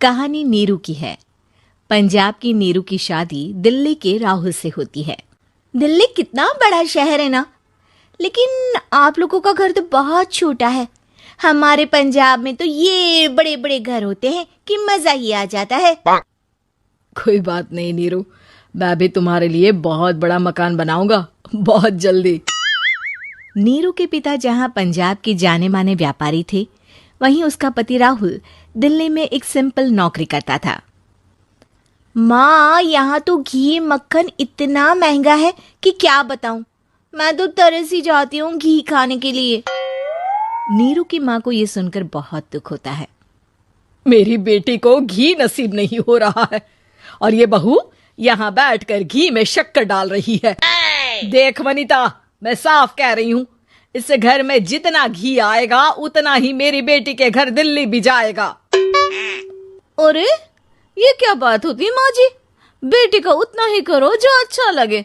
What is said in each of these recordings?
कहानी नीरू की है। पंजाब की नीरू की शादी दिल्ली के राहुल से होती है। दिल्ली कितना बड़ा शहर है ना, लेकिन आप लोगों का घर तो बहुत छोटा है। हमारे पंजाब में तो ये बड़े बड़े घर होते हैं कि मजा ही आ जाता है। कोई बात नहीं नीरू, मैं भी तुम्हारे लिए बहुत बड़ा मकान बनाऊंगा बहुत जल्दी। नीरू के पिता जहां पंजाब के जाने माने व्यापारी थे, वहीं उसका पति राहुल दिल्ली में एक सिंपल नौकरी करता था। माँ, यहाँ तो घी मक्खन इतना महंगा है कि क्या बताऊं। मैं तो तरस ही जाती हूँ घी खाने के लिए। नीरू की माँ को ये सुनकर बहुत दुख होता है। मेरी बेटी को घी नसीब नहीं हो रहा है और ये बहू यहाँ बैठकर घी में शक्कर डाल रही है। देख वनिता, मैं साफ कह रही हूँ, इस घर में जितना घी आएगा उतना ही मेरी बेटी के घर दिल्ली भी जाएगा। अरे ये क्या बात होती माँ जी, बेटी का उतना ही करो जो अच्छा लगे।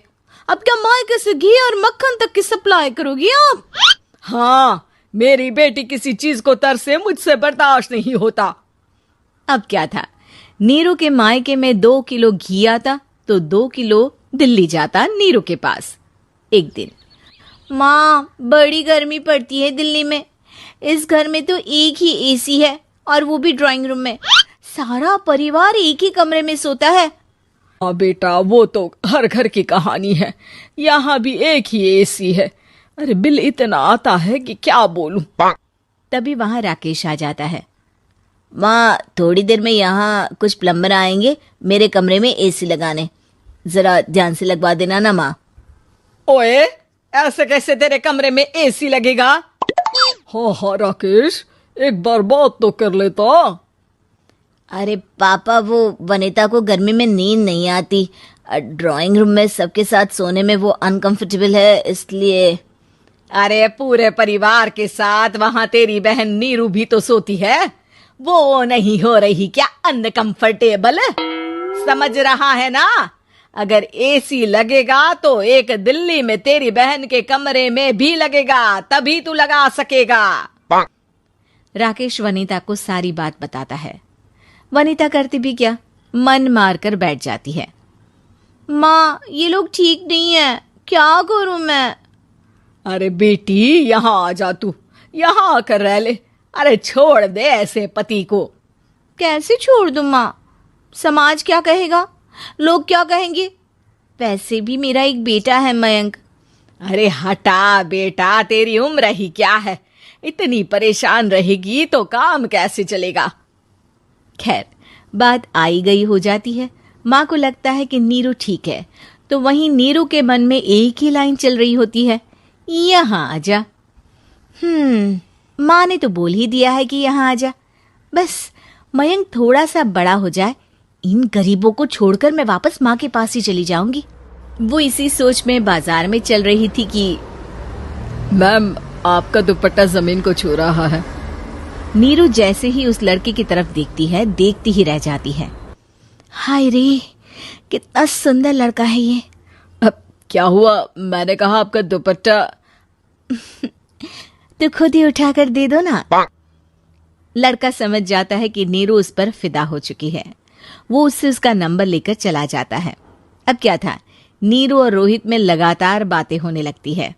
अब क्या मायके से घी और मक्खन तक की सप्लाई करोगी आप? हाँ, मेरी बेटी किसी चीज को तरसे मुझसे बर्दाश्त नहीं होता। अब क्या था, नीरू के मायके में 2 किलो घी आता तो 2 किलो दिल्ली जाता नीरू के पास। एक दिन, माँ बड़ी गर्मी पड़ती है दिल्ली में। इस घर में तो एक ही एसी है और वो भी ड्राइंग रूम में। सारा परिवार एक ही कमरे में सोता है। हाँ बेटा, वो तो हर घर की कहानी है। यहाँ भी एक ही एसी है। अरे बिल इतना आता है कि क्या बोलूं। तभी वहां राकेश आ जाता है। माँ, थोड़ी देर में यहाँ कुछ प्लम्बर आएंगे मेरे कमरे में एसी लगाने, जरा ध्यान से लगवा देना ना माँ। ओए, ऐसे कैसे तेरे कमरे में एसी लगेगा? हाँ राकेश, एक बार बात तो कर लेता। अरे पापा, वो वनिता को गर्मी में नींद नहीं आती। ड्राइंग रूम में सबके साथ सोने में वो अनकंफर्टेबल है, इसलिए। अरे पूरे परिवार के साथ वहां तेरी बहन नीरू भी तो सोती है, वो नहीं हो रही क्या अनकंफर्टेबल? समझ रहा है ना? अगर एसी लगेगा तो एक दिल्ली में तेरी बहन के कमरे में भी लगेगा, तभी तू लगा सकेगा। राकेश वनिता को सारी बात बताता है। वनिता करती भी क्या, मन मारकर बैठ जाती है। माँ, ये लोग ठीक नहीं है, क्या करूं मैं? अरे बेटी, यहाँ आ जा, तू यहाँ आकर रह ले। अरे छोड़ दे ऐसे पति को। कैसे छोड़ दूं माँ? समाज क्या कहेगा, लोग क्या कहेंगे? वैसे भी मेरा एक बेटा है मयंक। अरे हटा बेटा, तेरी उम्र ही क्या है, इतनी परेशान रहेगी तो काम कैसे चलेगा। खैर, बात आई गई हो जाती है। माँ को लगता है कि नीरू ठीक है, तो वहीं नीरू के मन में एक ही लाइन चल रही होती है, यहाँ आजा। माँ ने तो बोल ही दिया है कि यहाँ आजा। बस मयंक थोड़ा सा बड़ा हो जाए, इन गरीबों को छोड़कर मैं वापस माँ के पास ही चली जाऊंगी। वो इसी सोच में बाजार में चल रही थी कि मैम, आपका दुपट्टा जमीन को छू रहा है। नीरू जैसे ही उस लड़के की तरफ देखती है, देखती ही रह जाती है। हाय रे, कितना सुंदर लड़का है ये। अब क्या हुआ? मैंने कहा आपका दुपट्टा। तो खुद ही उठाकर दे दो ना। लड़का समझ जाता है कि नीरू उस पर फिदा हो चुकी है। वो उससे उसका नंबर लेकर चला जाता है। अब क्या था, नीरू और रोहित में लगातार बातें होने लगती है।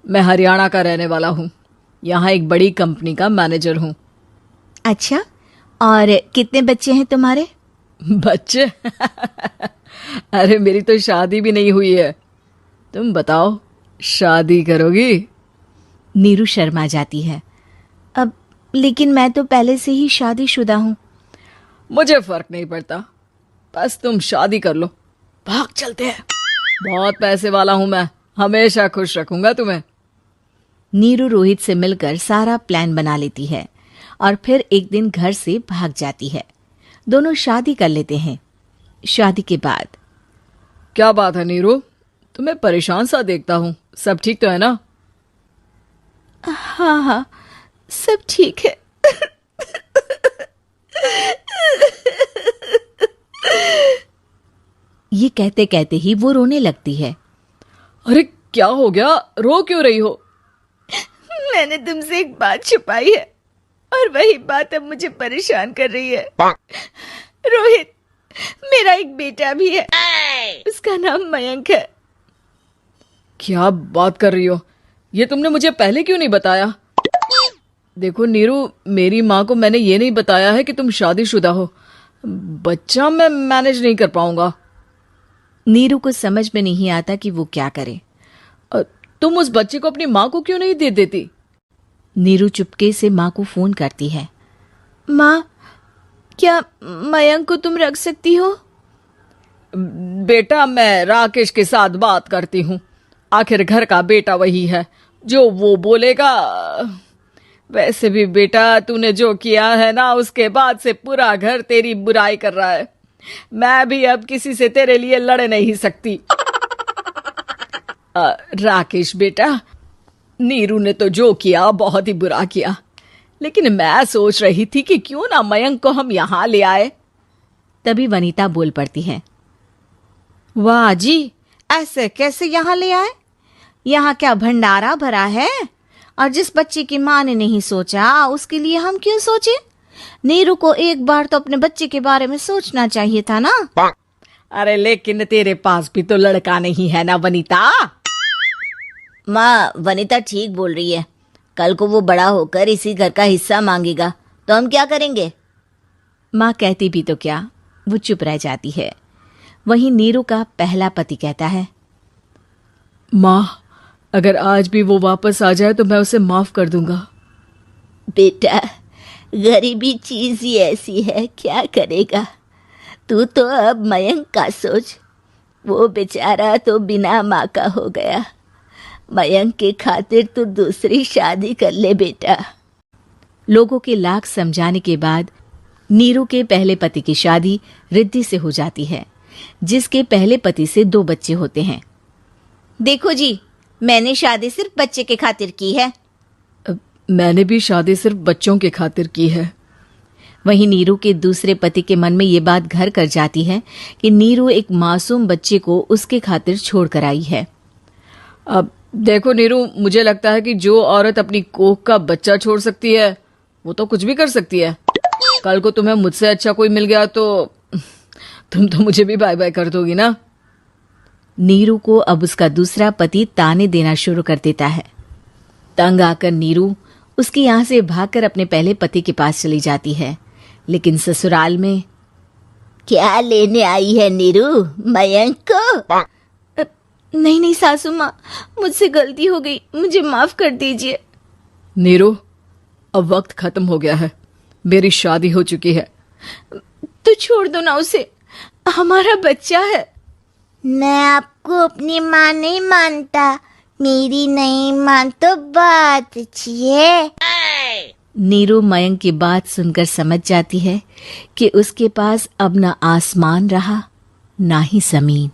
मैं हरियाणा का रहने वाला हूँ, यहाँ एक बड़ी कंपनी का मैनेजर हूँ। अच्छा, और कितने बच्चे हैं तुम्हारे? बच्चे? अरे मेरी तो शादी भी नहीं हुई है। तुम बताओ, शादी करोगी? नीरू शर्मा जाती है। अब लेकिन मैं तो पहले से ही शादीशुदा हूँ। मुझे फर्क नहीं पड़ता, बस तुम शादी कर लो, भाग चलते हैं। बहुत पैसे वाला हूं मैं, हमेशा खुश रखूंगा तुम्हें। नीरू रोहित से मिलकर सारा प्लान बना लेती है और फिर एक दिन घर से भाग जाती है। दोनों शादी कर लेते हैं। शादी के बाद, क्या बात है नीरू, तुम्हें परेशान सा देखता हूँ, सब ठीक तो है ना? हाँ, सब ठीक है। ये कहते कहते ही वो रोने लगती है। अरे क्या हो गया, रो क्यों रही हो? मैंने तुमसे एक बात छुपाई है। और वही बात अब मुझे परेशान कर रही है। रोहित, मेरा एक बेटा भी है, उसका नाम मयंक है। क्या बात कर रही हो? ये तुमने मुझे पहले क्यों नहीं बताया? देखो नीरू, मेरी माँ को मैंने ये नहीं बताया है कि तुम शादीशुदा हो। बच्चा मैं मैनेज नहीं कर पाऊंगा। नीरू को समझ में नहीं आता कि वो क्या करे। तुम उस बच्चे को अपनी माँ को क्यों नहीं दे देती? नीरू चुपके से माँ को फोन करती है। माँ, क्या मयंक को तुम रख सकती हो? बेटा, मैं राकेश के साथ बात करती हूँ। आखिर घर का बेटा वही है, जो वो बोलेगा। वैसे भी बेटा, तूने जो किया है ना, उसके बाद से पूरा घर तेरी बुराई कर रहा है। मैं भी अब किसी से तेरे लिए लड़ नहीं सकती। राकेश बेटा, नीरू ने तो जो किया बहुत ही बुरा किया, लेकिन मैं सोच रही थी कि क्यों ना मयंक को हम यहाँ ले आए। तभी वनीता बोल पड़ती है। वाह जी, ऐसे कैसे यहाँ ले आए? यहाँ क्या भंडारा भरा है? और जिस बच्चे की माँ ने नहीं सोचा, उसके लिए हम क्यों सोचे? नीरू को एक बार तो अपने बच्चे के बारे में सोचना चाहिए था ना। अरे लेकिन तेरे पास भी तो लड़का नहीं है ना वनीता। माँ, वनीता ठीक बोल रही है। कल को वो बड़ा होकर इसी घर का हिस्सा मांगेगा तो हम क्या करेंगे? माँ कहती भी तो क्या, वो चुप रह जाती है। वहीं नीरू का पहला पति कहता है। माँ, अगर आज भी वो वापस आ जाए तो मैं उसे माफ कर दूंगा। बेटा, गरीबी चीज ही ऐसी है, क्या करेगा? तू तो अब मयंक का सोच। वो बेचारा तो बिना माँ का हो गया। मयंक के खातिर तू दूसरी शादी कर ले बेटा। लोगों के लाख समझाने के बाद नीरू के पहले पति की शादी रिद्धि से हो जाती है, जिसके पहले पति से 2 बच्चे होते हैं। देखो जी, मैंने शादी सिर्फ बच्चे के खातिर की है। मैंने भी शादी सिर्फ बच्चों के खातिर की है। वहीं नीरू के दूसरे पति के मन में ये बात घर कर जाती है कि नीरू एक मासूम बच्चे को उसके खातिर छोड़ कर आई है। अब देखो नीरू, मुझे लगता है कि जो औरत अपनी कोख का बच्चा छोड़ सकती है, वो तो कुछ भी कर सकती है। कल को तुम्हें मुझसे अच्छा कोई मिल गया तो तुम तो मुझे भी बाय बाय कर दोगी ना। नीरू को अब उसका दूसरा पति ताने देना शुरू कर देता है। तंग आकर नीरू उसके यहाँ से भागकर अपने पहले पति के पास चली जाती है, लेकिन ससुराल में क्या लेने आई है नीरू, मयंक को? नहीं नहीं सासू माँ, मुझसे गलती हो गई, मुझे माफ कर दीजिए। नीरू, अब वक्त खत्म हो गया है, मेरी शादी हो चुकी है। तो छोड़ दो ना उसे, हमारा बच्चा है। मैं आपको अपनी माँ नहीं मानता, मेरी नहीं मान तो बात अच्छी है। नीरू मयंक की बात सुनकर समझ जाती है कि उसके पास अब न आसमान रहा ना ही जमीन।